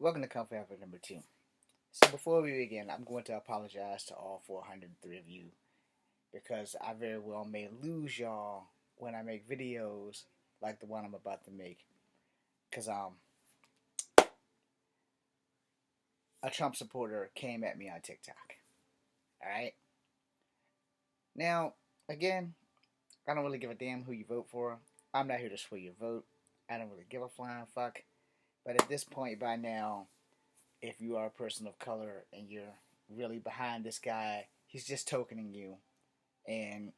Welcome to Comfort Effort number 2. So before we begin, I'm going to apologize to all 403 of you because I very well may lose y'all when I make videos like the one I'm about to make. Because a Trump supporter came at me on TikTok. Alright? Now, again, I don't really give a damn who you vote for. I'm not here to sway your vote. I don't really give a flying fuck. But at this point by now, if you are a person of color and you're really behind this guy, he's just tokening you. And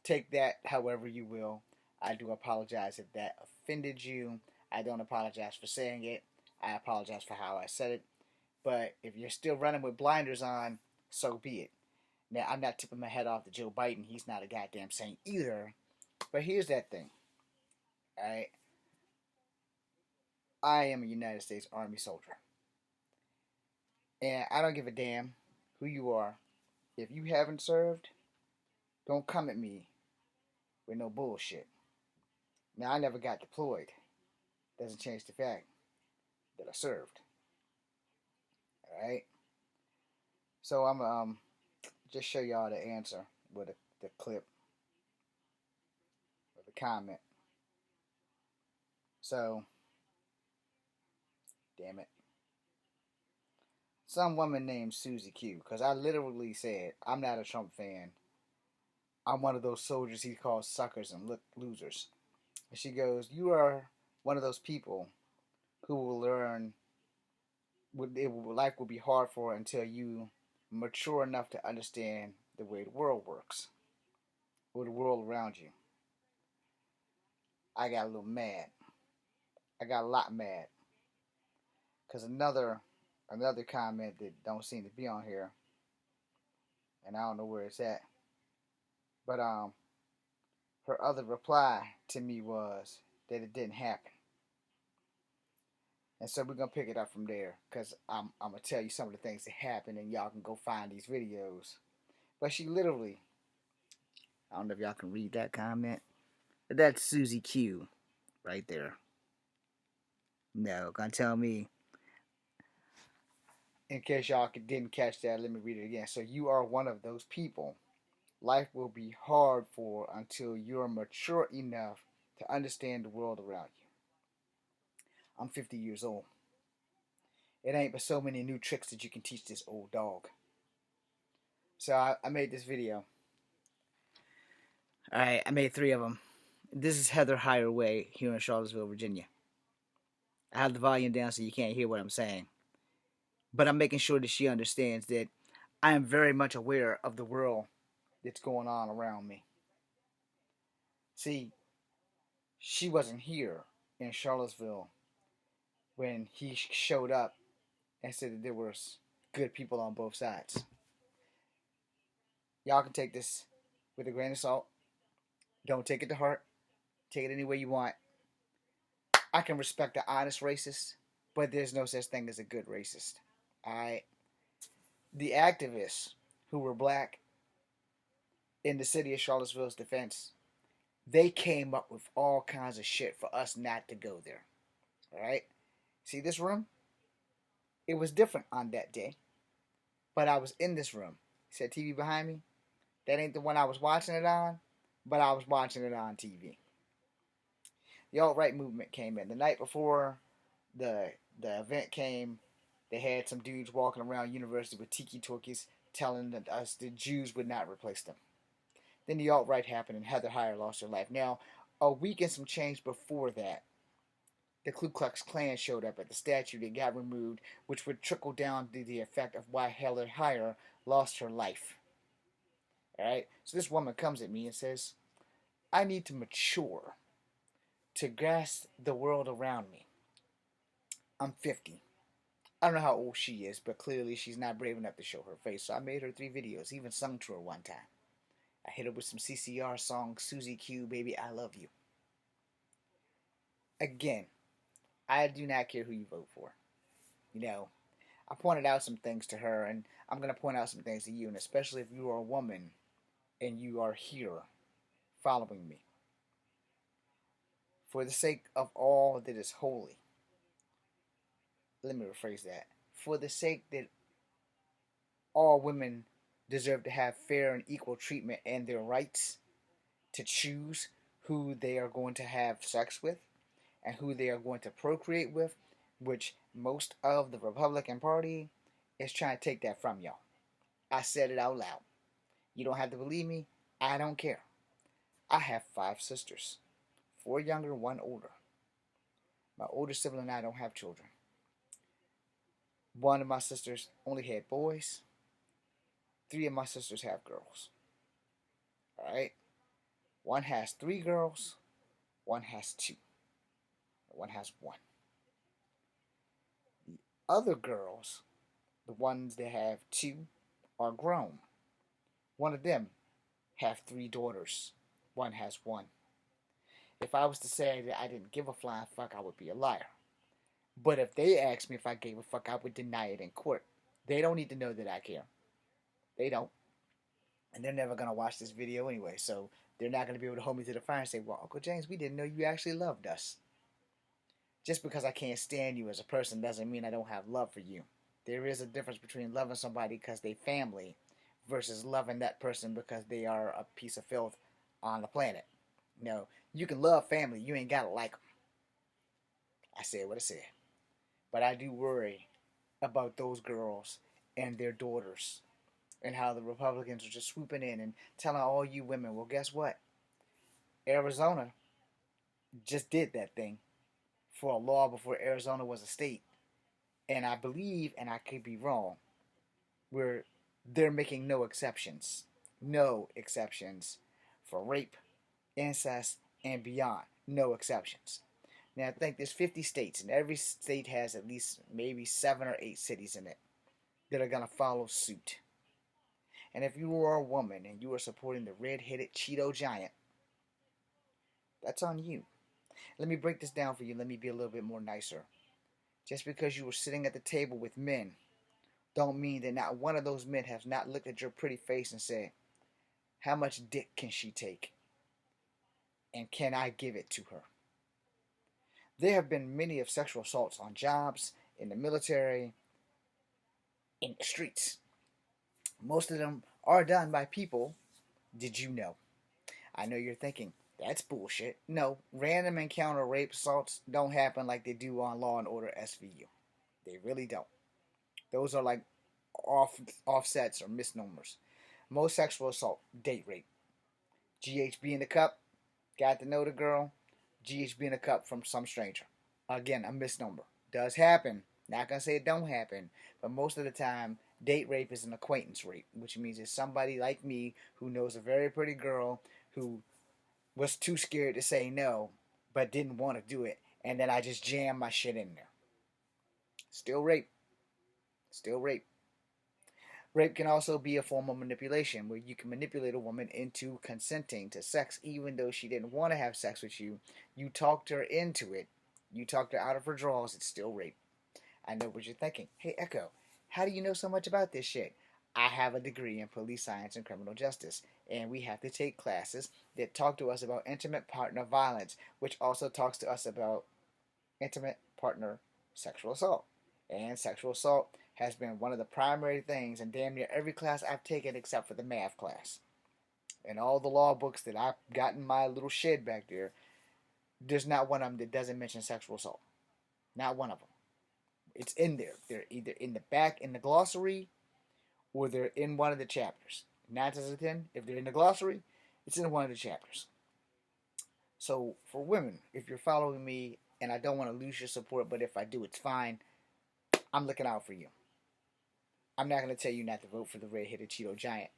take that however you will. I do apologize if that offended you. I don't apologize for saying it. I apologize for how I said it. But if you're still running with blinders on, so be it. Now, I'm not tipping my head off to Joe Biden. He's not a goddamn saint either. But here's that thing. Alright? I am a United States Army soldier. And I don't give a damn who you are. If you haven't served, don't come at me with no bullshit. Now, I never got deployed. Doesn't change the fact that I served. Alright? So I'm just show y'all the answer with the clip or the comment. So, damn it. Some woman named Susie Q, because I literally said, I'm not a Trump fan. I'm one of those soldiers he calls suckers and losers. And she goes, you are one of those people who will learn, life will be hard for until you mature enough to understand the way the world works or the world around you. I got a little mad. I got a lot mad because another comment that don't seem to be on here, and I don't know where it's at. But her other reply to me was that it didn't happen, and so we're gonna pick it up from there because I'm gonna tell you some of the things that happened, and y'all can go find these videos. But she literally, I don't know if y'all can read that comment. But that's Susie Q right there. No, gonna tell me. In case y'all didn't catch that, let me read it again. So you are one of those people. Life will be hard for until you're mature enough to understand the world around you. I'm 50 years old. It ain't but so many new tricks that you can teach this old dog. So I made this video. Alright, I made 3 of them. This is Heather Higherway here in Charlottesville, Virginia. I have the volume down so you can't hear what I'm saying. But I'm making sure that she understands that I am very much aware of the world that's going on around me. See, she wasn't here in Charlottesville when he showed up and said that there was good people on both sides. Y'all can take this with a grain of salt. Don't take it to heart. Take it any way you want. I can respect the honest racist, but there's no such thing as a good racist. Alright? The activists who were black in the city of Charlottesville's defense, they came up with all kinds of shit for us not to go there. Alright? See this room? It was different on that day. But I was in this room. See that TV behind me? That ain't the one I was watching it on, but I was watching it on TV. The alt-right movement came in. The night before the event came, they had some dudes walking around university with tiki torches telling us the Jews would not replace them. Then the alt-right happened and Heather Heyer lost her life. Now, a week and some change before that, the Ku Klux Klan showed up at the statue that got removed, which would trickle down to the effect of why Heather Heyer lost her life. Alright? So this woman comes at me and says, I need to mature to grasp the world around me. I'm 50. I don't know how old she is, but clearly she's not brave enough to show her face. So I made her 3 videos, even sung to her one time. I hit her with some CCR song, Susie Q, Baby, I Love You. Again, I do not care who you vote for. You know, I pointed out some things to her, and I'm going to point out some things to you, and especially if you are a woman and you are here following me. For the sake of all that is holy, let me rephrase that. For the sake that all women deserve to have fair and equal treatment and their rights to choose who they are going to have sex with and who they are going to procreate with, which most of the Republican Party is trying to take that from y'all. I said it out loud. You don't have to believe me. I don't care. I have 5 sisters, 4 younger, 1 older. My older sibling and I don't have children. One of my sisters only had boys. 3 of my sisters have girls. All right? One has 3 girls. One has 2. One has 1. The other girls, the ones that have 2, are grown. One of them have 3 daughters. One has 1. If I was to say that I didn't give a flying fuck, I would be a liar. But if they asked me if I gave a fuck, I would deny it in court. They don't need to know that I care. They don't. And they're never going to watch this video anyway, so they're not going to be able to hold me to the fire and say, well, Uncle James, we didn't know you actually loved us. Just because I can't stand you as a person doesn't mean I don't have love for you. There is a difference between loving somebody because they family versus loving that person because they are a piece of filth on the planet. No, you can love family. You ain't got to like them. I said what I said. But I do worry about those girls and their daughters and how the Republicans are just swooping in and telling all you women, well, guess what? Arizona just did that thing for a law before Arizona was a state. And I believe, and I could be wrong, where they're making no exceptions. No exceptions for rape, incest, and beyond. No exceptions. Now, I think there's 50 states, and every state has at least maybe 7 or 8 cities in it that are going to follow suit. And if you are a woman and you are supporting the red-headed Cheeto giant, that's on you. Let me break this down for you. Let me be a little bit more nicer. Just because you were sitting at the table with men don't mean that not one of those men has not looked at your pretty face and said, how much dick can she take? And can I give it to her? There have been many of sexual assaults on jobs, in the military, in the streets. Most of them are done by people. Did you know? I know you're thinking, that's bullshit. No, random encounter rape assaults don't happen like they do on Law and Order SVU. They really don't. Those are like offsets or misnomers. Most sexual assault, date rape. GHB in the cup, got to know the girl. GHB in the cup from some stranger. Again, a misnomer. Does happen. Not gonna say it don't happen, but most of the time, date rape is an acquaintance rape, which means it's somebody like me who knows a very pretty girl who was too scared to say no, but didn't want to do it, and then I just jam my shit in there. Still rape. Still rape. Rape can also be a form of manipulation, where you can manipulate a woman into consenting to sex even though she didn't want to have sex with you. You talked her into it. You talked her out of her drawers. It's still rape. I know what you're thinking. Hey, Echo, how do you know so much about this shit? I have a degree in police science and criminal justice, and we have to take classes that talk to us about intimate partner violence, which also talks to us about intimate partner sexual assault. And sexual assault has been one of the primary things in damn near every class I've taken except for the math class. And all the law books that I've got in my little shed back there, there's not one of them that doesn't mention sexual assault. Not one of them. It's in there. They're either in the back in the glossary or they're in one of the chapters. 9 times out of 10, if they're in the glossary, it's in one of the chapters. So for women, if you're following me, and I don't want to lose your support, but if I do, it's fine. I'm looking out for you. I'm not going to tell you not to vote for the red-headed Cheeto giant.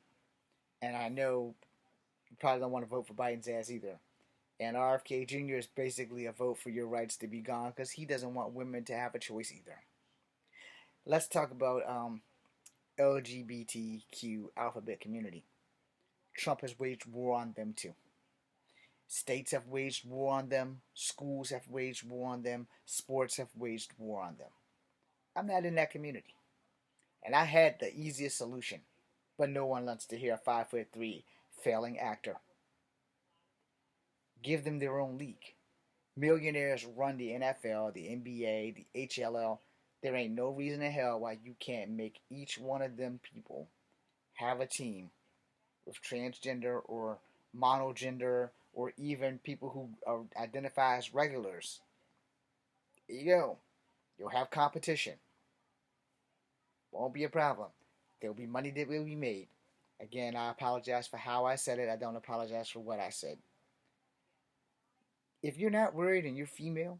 And I know you probably don't want to vote for Biden's ass either. And RFK Jr. is basically a vote for your rights to be gone because he doesn't want women to have a choice either. Let's talk about LGBTQ alphabet community. Trump has waged war on them too. States have waged war on them. Schools have waged war on them. Sports have waged war on them. I'm not in that community. And I had the easiest solution. But no one wants to hear a 5'3" failing actor. Give them their own league. Millionaires run the NFL, the NBA, the HLL. There ain't no reason in hell why you can't make each one of them people have a team with transgender or monogender or even people who identify as regulars. There you go. You'll have competition. Won't be a problem. There'll be money that will be made. Again, I apologize for how I said it. I don't apologize for what I said. If you're not worried and you're female,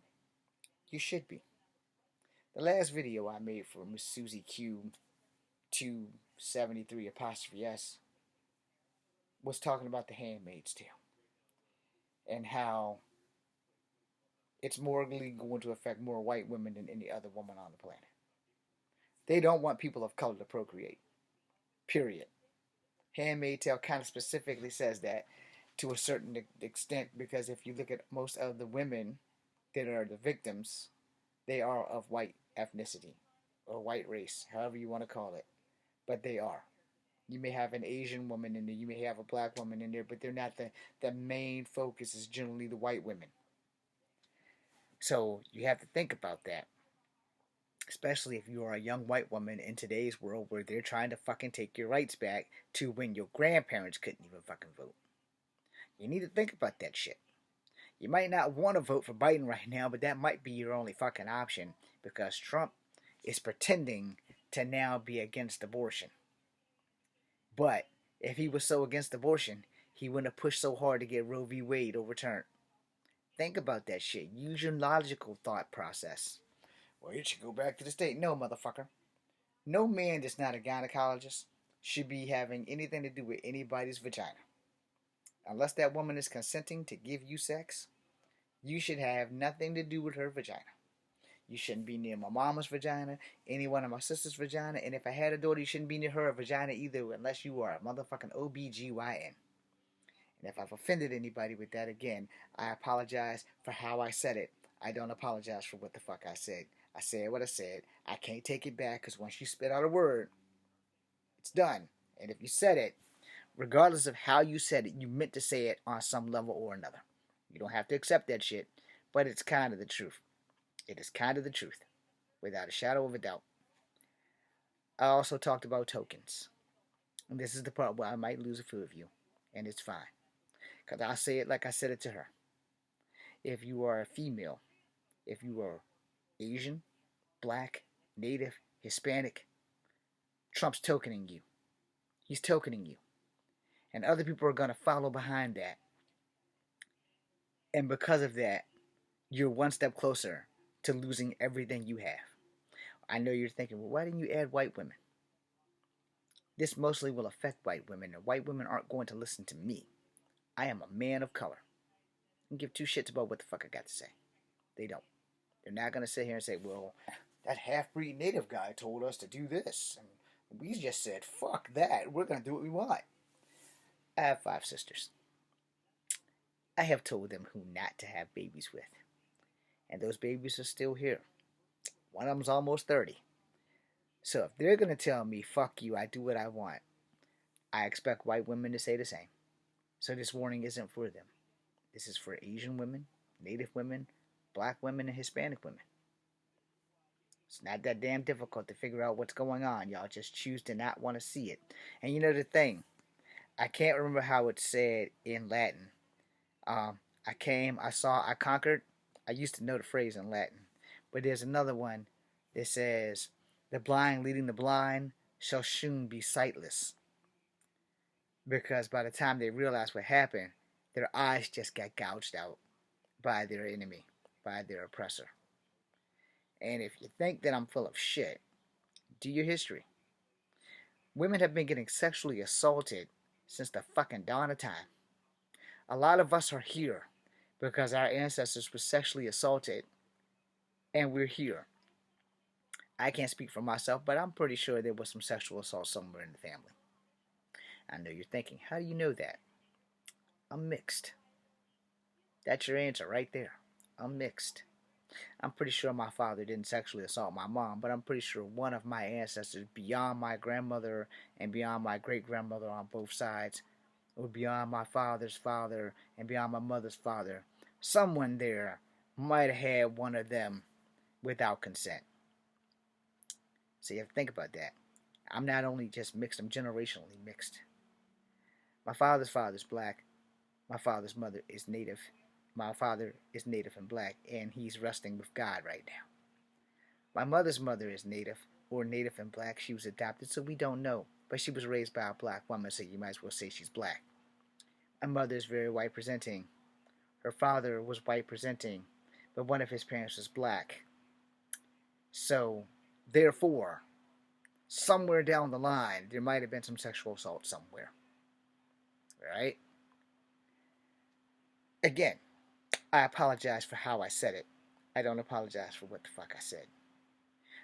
you should be. The last video I made for Miss Susie Q 273 apostrophe S was talking about The Handmaid's Tale and how it's morally going to affect more white women than any other woman on the planet. They don't want people of color to procreate. Period. Handmaid's Tale kind of specifically says that to a certain extent, because if you look at most of the women that are the victims, they are of white ethnicity or white race, however you want to call it. But they are. You may have an Asian woman in there, you may have a black woman in there, but they're not the main focus is generally the white women. So you have to think about that. Especially if you are a young white woman in today's world where they're trying to fucking take your rights back to when your grandparents couldn't even fucking vote. You need to think about that shit. You might not want to vote for Biden right now, but that might be your only fucking option because Trump is pretending to now be against abortion. But if he was so against abortion, he wouldn't have pushed so hard to get Roe v. Wade overturned. Think about that shit. Use your logical thought process. Well, you should go back to the state. No, motherfucker. No man that's not a gynecologist should be having anything to do with anybody's vagina. Unless that woman is consenting to give you sex, you should have nothing to do with her vagina. You shouldn't be near my mama's vagina, any one of my sister's vagina, and if I had a daughter, you shouldn't be near her vagina either unless you are a motherfucking OBGYN. And if I've offended anybody with that again, I apologize for how I said it. I don't apologize for what the fuck I said. I said what I said. I can't take it back because once you spit out a word, it's done. And if you said it, regardless of how you said it, you meant to say it on some level or another. You don't have to accept that shit, but it's kind of the truth. It is kind of the truth, without a shadow of a doubt. I also talked about tokens. And this is the part where I might lose a few of you, and it's fine. Because I'll say it like I said it to her. If you are a female, if you are Asian, black, native, Hispanic, Trump's tokening you. He's tokening you. And other people are going to follow behind that. And because of that, you're one step closer to losing everything you have. I know you're thinking, well, why didn't you add white women? This mostly will affect white women, and white women aren't going to listen to me. I am a man of color. I don't give two shits about what the fuck I got to say. They don't. They're not going to sit here and say, well, that half-breed native guy told us to do this, and we just said, fuck that. We're going to do what we want. I have 5 sisters. I have told them who not to have babies with. And those babies are still here. One of them's almost 30. So if they're going to tell me, fuck you, I do what I want, I expect white women to say the same. So this warning isn't for them. This is for Asian women, Native women, black women, and Hispanic women. It's not that damn difficult to figure out what's going on. Y'all just choose to not want to see it. And you know the thing, I can't remember how it's said in Latin. I came, I saw, I conquered. I used to know the phrase in Latin. But there's another one that says, the blind leading the blind shall soon be sightless. Because by the time they realize what happened, their eyes just got gouged out by their enemy, by their oppressor. And if you think that I'm full of shit, do your history. Women have been getting sexually assaulted since the fucking dawn of time. A lot of us are here because our ancestors were sexually assaulted, and we're here. I can't speak for myself, but I'm pretty sure there was some sexual assault somewhere in the family. I know you're thinking, how do you know that? I'm mixed. That's your answer right there. I'm mixed. I'm pretty sure my father didn't sexually assault my mom, but I'm pretty sure one of my ancestors beyond my grandmother and beyond my great-grandmother on both sides, or beyond my father's father and beyond my mother's father, someone there might have had one of them without consent. So you have to think about that. I'm not only just mixed, I'm generationally mixed. My father's father's black. My father's mother is native. My father is native and black, and he's resting with God right now. My mother's mother is native, or native and black. She was adopted, so we don't know. But she was raised by a black woman, so you might as well say she's black. My mother is very white presenting. Her father was white presenting, but one of his parents was black. So, therefore, somewhere down the line, there might have been some sexual assault somewhere. Right? Again, I apologize for how I said it. I don't apologize for what the fuck I said.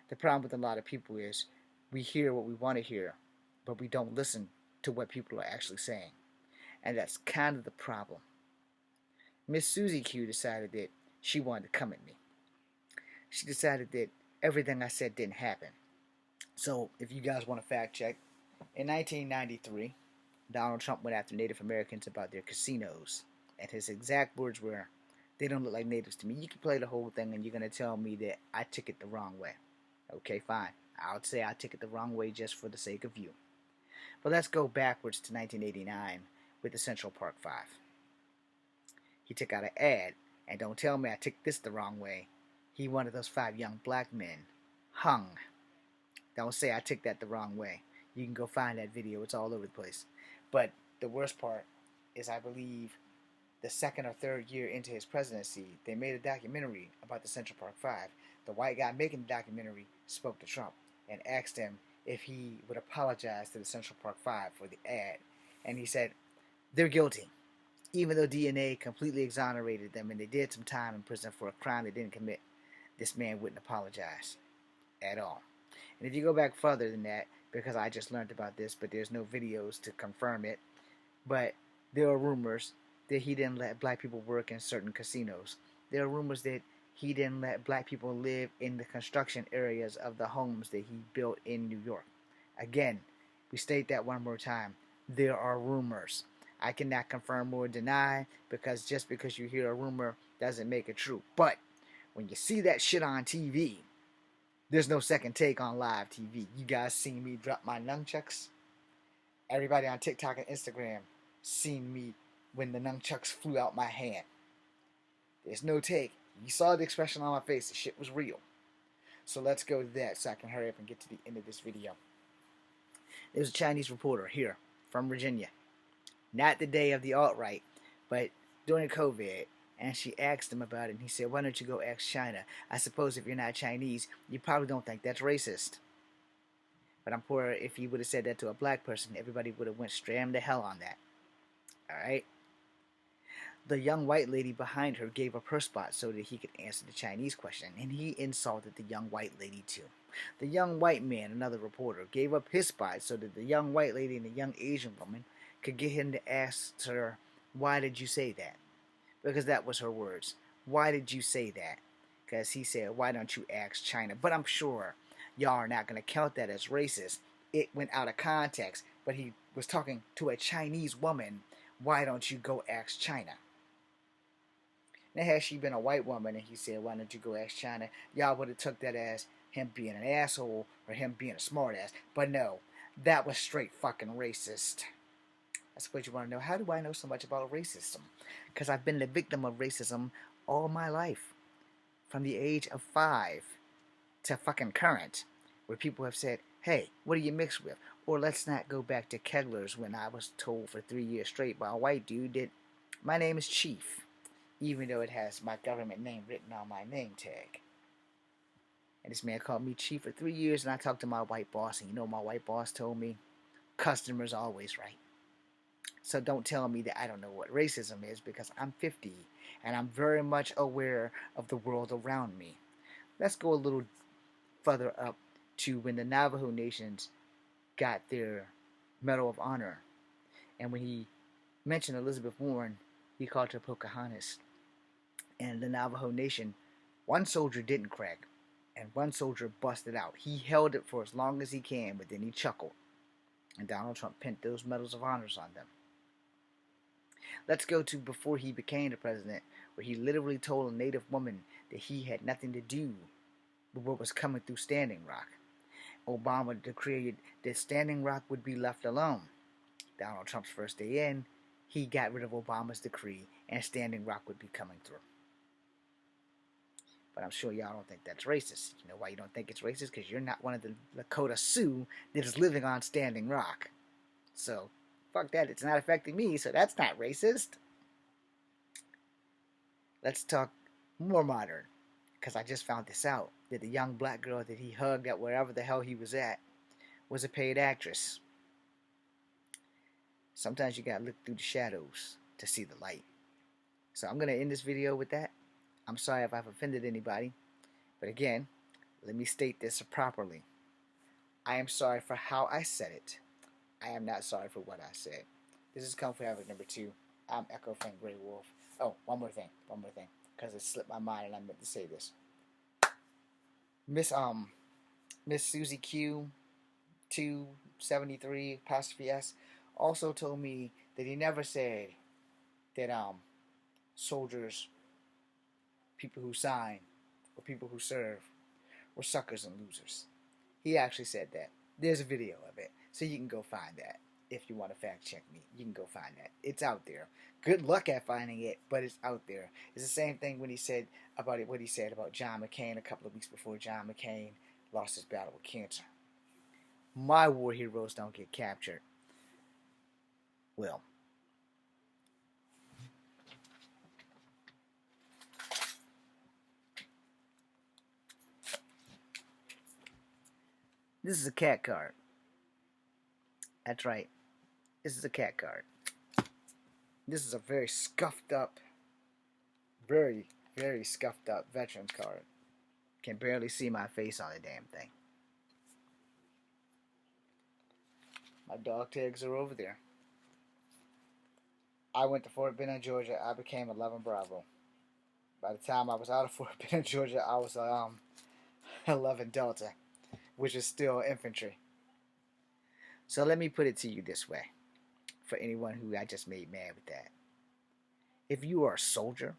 The problem with a lot of people is we hear what we want to hear, but we don't listen to what people are actually saying. And that's kind of the problem. Miss Susie Q decided that she wanted to come at me. She decided that everything I said didn't happen. So, if you guys want to fact check, in 1993, Donald Trump went after Native Americans about their casinos. And his exact words were, "They don't look like natives to me." You can play the whole thing and you're going to tell me that I took it the wrong way. Okay, fine. I'll say I took it the wrong way just for the sake of you. But let's go backwards to 1989 with the Central Park 5. He took out an ad, and don't tell me I took this the wrong way. He wanted those 5 young black men hung. Don't say I took that the wrong way. You can go find that video. It's all over the place. But the worst part is I believe the second or third year into his presidency, they made a documentary about the Central Park 5. The white guy making the documentary spoke to Trump and asked him if he would apologize to the Central Park 5 for the ad. And he said, they're guilty. Even though DNA completely exonerated them and they did some time in prison for a crime they didn't commit, this man wouldn't apologize at all. And if you go back further than that, because I just learned about this, but there's no videos to confirm it, but there are rumors that he didn't let black people work in certain casinos. There are rumors that he didn't let black people live in the construction areas of the homes that he built in New York. Again, we state that one more time. There are rumors. I cannot confirm or deny, because just because you hear a rumor doesn't make it true. But when you see that shit on TV, there's no second take on live TV. You guys seen me drop my nunchucks? Everybody on TikTok and Instagram seen me when the nunchucks flew out my hand. There's no take. You saw the expression on my face. The shit was real. So let's go to that so I can hurry up and get to the end of this video. There's a Chinese reporter here from Virginia. Not the day of the alt-right, but during COVID. And she asked him about it, and he said, why don't you go ask China? I suppose if you're not Chinese, you probably don't think that's racist. But I'm poor. If he would have said that to a black person, everybody would have went straight to hell on that. Alright? The young white lady behind her gave up her spot so that he could answer the Chinese question, and he insulted the young white lady too. The young white man, another reporter, gave up his spot so that the young white lady and the young Asian woman could get him to ask her, why did you say that? Because that was her words. Why did you say that? Because he said, why don't you ask China? But I'm sure y'all are not going to count that as racist. It went out of context, but he was talking to a Chinese woman. Why don't you go ask China? Now, had she been a white woman and he said, why don't you go ask China? Y'all would have took that as him being an asshole or him being a smartass. But no, that was straight fucking racist. I suppose you want to know, how do I know so much about racism? Because I've been the victim of racism all my life. From the age of 5 to fucking current. Where people have said, hey, what do you mix with? Or let's not go back to Kegler's when I was told for 3 years straight by a white dude that my name is Chief. Even though it has my government name written on my name tag. And this man called me Chief for 3 years, and I talked to my white boss, and you know what my white boss told me? Customer's always right. So don't tell me that I don't know what racism is, because I'm 50 and I'm very much aware of the world around me. Let's go a little further up to when the Navajo Nations got their Medal of Honor. And when he mentioned Elizabeth Warren, he called her Pocahontas. And the Navajo Nation, one soldier didn't crack, and one soldier busted out. He held it for as long as he can, but then he chuckled. And Donald Trump pinned those Medals of Honors on them. Let's go to before he became the president, where he literally told a native woman that he had nothing to do with what was coming through Standing Rock. Obama decreed that Standing Rock would be left alone. Donald Trump's first day in, he got rid of Obama's decree, and Standing Rock would be coming through. But I'm sure y'all don't think that's racist. You know why you don't think it's racist? Because you're not one of the Lakota Sioux that is living on Standing Rock. So, fuck that. It's not affecting me, so that's not racist. Let's talk more modern. Because I just found this out. That the young black girl that he hugged at wherever the hell he was at was a paid actress. Sometimes you gotta look through the shadows to see the light. So I'm gonna end this video with that. I'm sorry if I've offended anybody. But again, let me state this properly. I am sorry for how I said it. I am not sorry for what I said. This is Kung Fu Havoc number 2. I'm Echo Frank Grey Wolf. Oh, one more thing. Because it slipped my mind and I meant to say this. Miss Susie Q 273 apostrophe S also told me that he never said that soldiers, people who sign, or people who serve were suckers and losers. He actually said that. There's a video of it, so you can go find that. If you want to fact check me, you can go find that. It's out there. Good luck at finding it, but it's out there. It's the same thing when he said about it, what he said about John McCain a couple of weeks before John McCain lost his battle with cancer. My war heroes don't get captured. Well, this is a cat card. That's right. This is a cat card. This is a very scuffed up, very, very scuffed up veteran's card. Can barely see my face on the damn thing. My dog tags are over there. I went to Fort Benning, Georgia. I became 11 Bravo. By the time I was out of Fort Benning, Georgia, I was 11 Delta, which is still infantry. So let me put it to you this way, for anyone who I just made mad with that. If you are a soldier,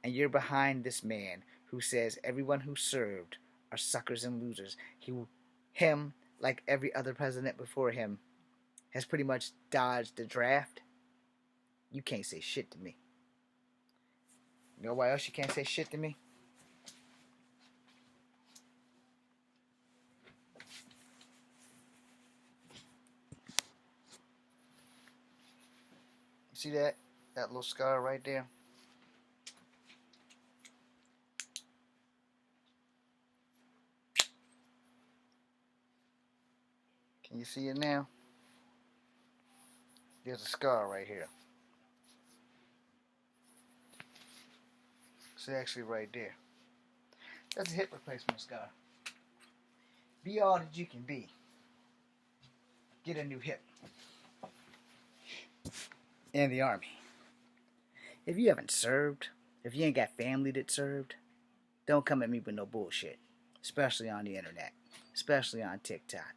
and you're behind this man who says everyone who served are suckers and losers, him, like every other president before him, has pretty much dodged the draft, you can't say shit to me. You know why else you can't say shit to me? See that? That little scar right there? Can you see it now? There's a scar right here. It's actually right there. That's a hip replacement scar. Be all that you can be. Get a new hip. In the Army. If you haven't served, if you ain't got family that served, don't come at me with no bullshit. Especially on the internet. Especially on TikTok.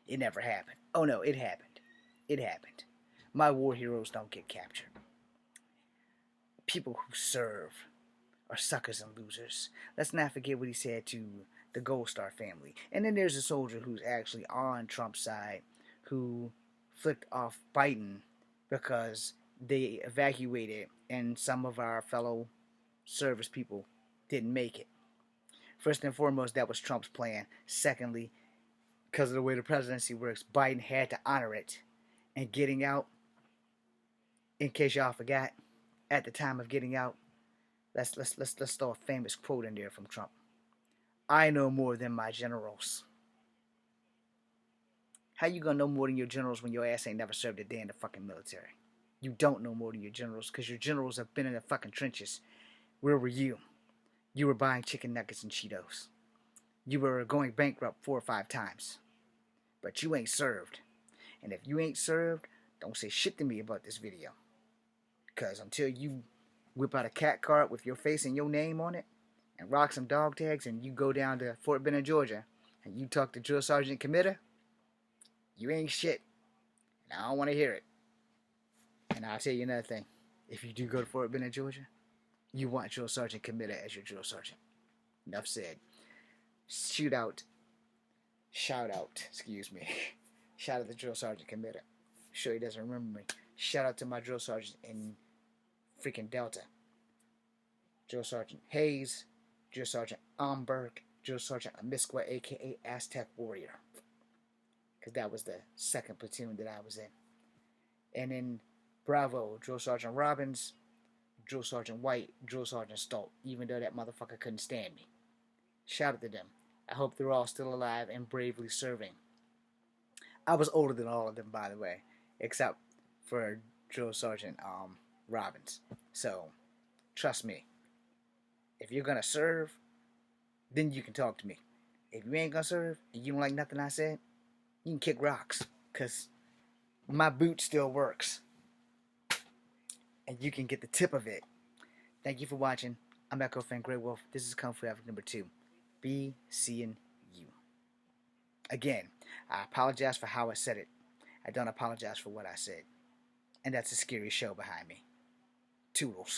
It never happened. Oh no, it happened. It happened. My war heroes don't get captured. People who serve are suckers and losers. Let's not forget what he said to the Gold Star family. And then there's a soldier who's actually on Trump's side who flicked off Biden because they evacuated and some of our fellow service people didn't make it. First and foremost, that was Trump's plan. Secondly, because of the way the presidency works, Biden had to honor it. And getting out, in case y'all forgot, at the time of getting out, let's throw a famous quote in there from Trump. I know more than my generals. How you gonna know more than your generals when your ass ain't never served a day in the fucking military? You don't know more than your generals because your generals have been in the fucking trenches. Where were you? You were buying chicken nuggets and Cheetos. You were going bankrupt 4 or 5 times. But you ain't served. And if you ain't served, don't say shit to me about this video. Because until you whip out a cat card with your face and your name on it and rock some dog tags and you go down to Fort Benning, Georgia and you talk to Drill Sergeant Committer, you ain't shit. And I don't want to hear it. And I'll tell you another thing. If you do go to Fort Benning, Georgia, you want Drill Sergeant Committer as your drill sergeant. Enough said. Shoot out Shout out, excuse me. Shout out to Drill Sergeant Committer. Sure he doesn't remember me. Shout out to my drill sergeant in freaking Delta. Drill Sergeant Hayes, Drill Sergeant Omberg, Drill Sergeant Amiskwa, aka Aztec Warrior. Because that was the second platoon that I was in. And in Bravo, Drill Sergeant Robbins, Drill Sergeant White, Drill Sergeant Stolt, even though that motherfucker couldn't stand me. Shout out to them. I hope they're all still alive and bravely serving. I was older than all of them, by the way, except for Drill Sergeant Robbins. So, trust me, if you're gonna serve, then you can talk to me. If you ain't gonna serve and you don't like nothing I said, you can kick rocks, cause my boot still works, and you can get the tip of it. Thank you for watching. I'm Echo Fan Grey Wolf. This is Kung Fu Africa number 2. Be seeing you. Again, I apologize for how I said it. I don't apologize for what I said. And that's a scary show behind me. Toodles.